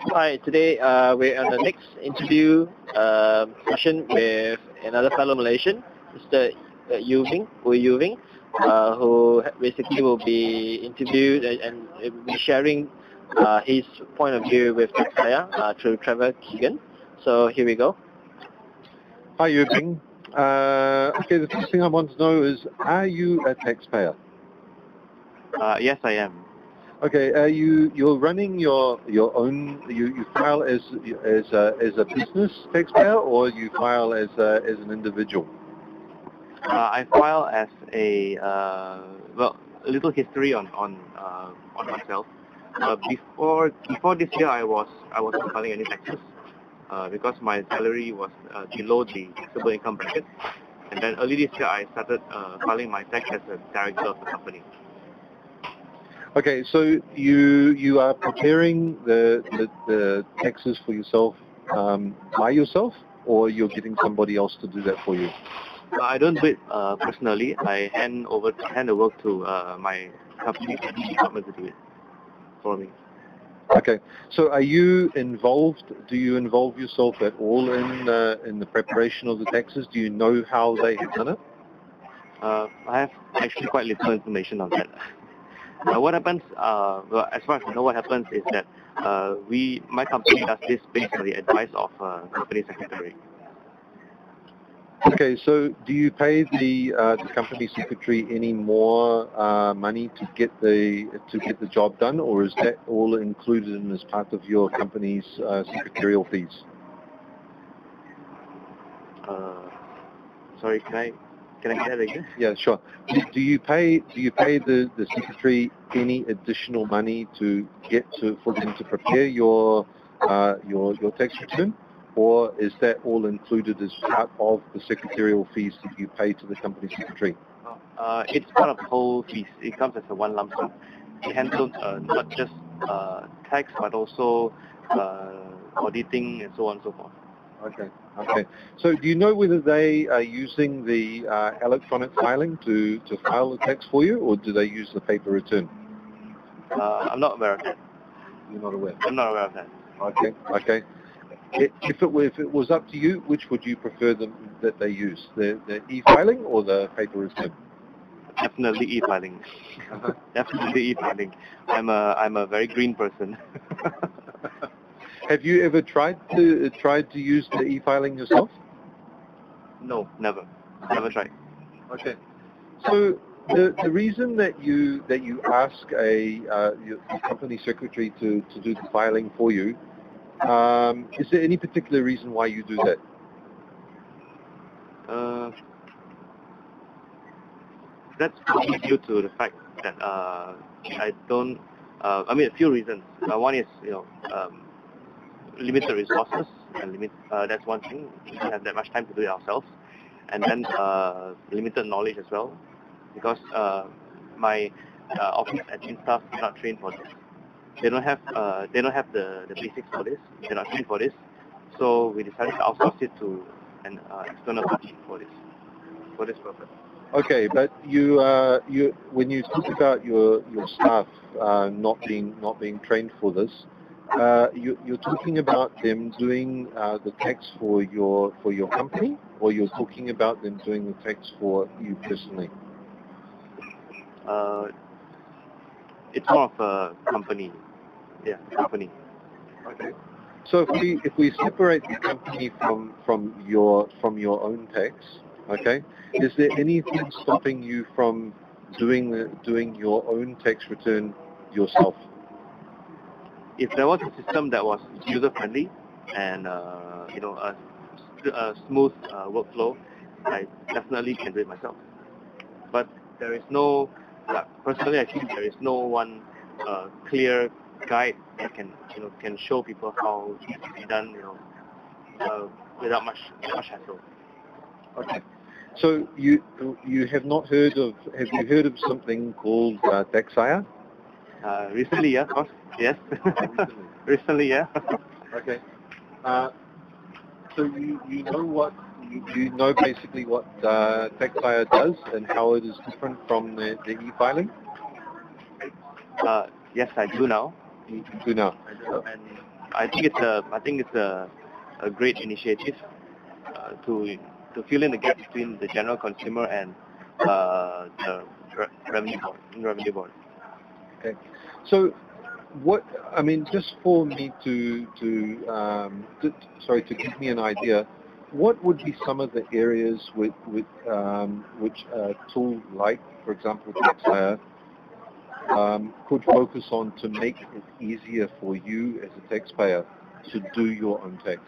Hi, today we're on the next interview session with another fellow Malaysian, Mr. Ooi Eu Veng, who basically will be interviewed and will be sharing his point of view with Taxsaya through Trevor Keegan. So here we go. Hi, Eu Veng. Okay, the first thing I want to know is, are you a taxpayer? Yes, I am. Okay, you're running your own. You file as a business taxpayer, or you file as an individual? I file as a little history on myself. Before this year, I wasn't filing any taxes because my salary was below the taxable income bracket. And then early this year, I started filing my tax as a director of the company. Okay, so you are preparing the taxes for yourself by yourself, or you're getting somebody else to do that for you? I don't do it personally. I hand the work to my company department to do it for me. Okay, so are you involved? Do you involve yourself at all in the preparation of the taxes? Do you know how they have done it? I have actually quite little information on that. What happens? As far as I know, what happens is that my company does this based on the advice of company secretary. Okay, so do you pay the company secretary any more money to get the job done, or is that all included in as part of your company's secretarial fees? Sorry, can I get that again? Yeah, sure. Do you pay the secretary any additional money for them to prepare your tax return? Or is that all included as part of the secretarial fees that you pay to the company secretary? It's part of the whole fees. It comes as a one lump sum. It handles not just tax, but also auditing and so on and so forth. Okay. So do you know whether they are using the electronic filing to file the tax for you, or do they use the paper return? I'm not aware of that. You're not aware? I'm not aware of that. Okay. If it was up to you, which would you prefer that they use, the e-filing or the paper return? Definitely e-filing. Definitely e-filing. I'm a very green person. Have you ever tried to use the e-filing yourself? No, never. Never tried. Okay. So the reason that you ask your company secretary to do the filing for you, is there any particular reason why you do that? That's probably due to the fact that I don't. A few reasons. One is limited resources, and that's one thing. We don't have that much time to do it ourselves, and then limited knowledge as well, because my office admin staff are not trained for this. They don't have the basics for this. They're not trained for this, so we decided to outsource it to an external party for this purpose. Okay, but when you talk about your staff not being trained for this, you're talking about them doing the tax for your company, or you're talking about them doing the tax for you personally? It's more of a company. Yeah, company. Okay. So if we separate the company from your own tax, okay, is there anything stopping you from doing your own tax return yourself? If there was a system that was user friendly and a smooth workflow, I definitely can do it myself. But there is no. Personally, I think there is no one clear guide that can show people how it can be done, without much hassle. Okay. So you have not heard of? Have you heard of something called Taxsaya? Recently, yeah, of course. Yes. Recently, yeah. Okay. So you know basically what Taxsaya does and how it is different from the e-filing? Yes, I do now. You do now. I do, and I think it's a great initiative to fill in the gap between the general consumer and the revenue board. Okay. So, what I mean, just for me to give me an idea, what would be some of the areas which a tool like, for example, Taxsaya, could focus on to make it easier for you as a taxpayer to do your own tax?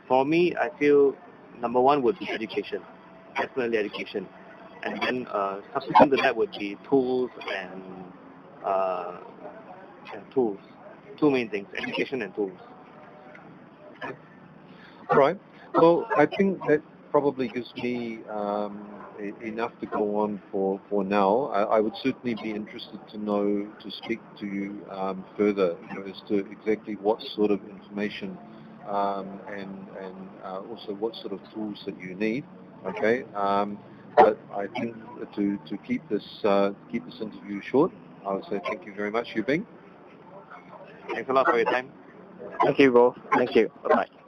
For me, I feel number one would be education, definitely education, and then subsequent to that would be tools and tools. Two main things: education and tools. All right. Well, I think that probably gives me enough to go on for now. I would certainly be interested to speak to you further, as to exactly what sort of information and also what sort of tools that you need. Okay. But I think to keep this interview short, I would say thank you very much, Yu Bing. Thanks a lot for your time. Thank you, Bo. Thank you. Bye-bye.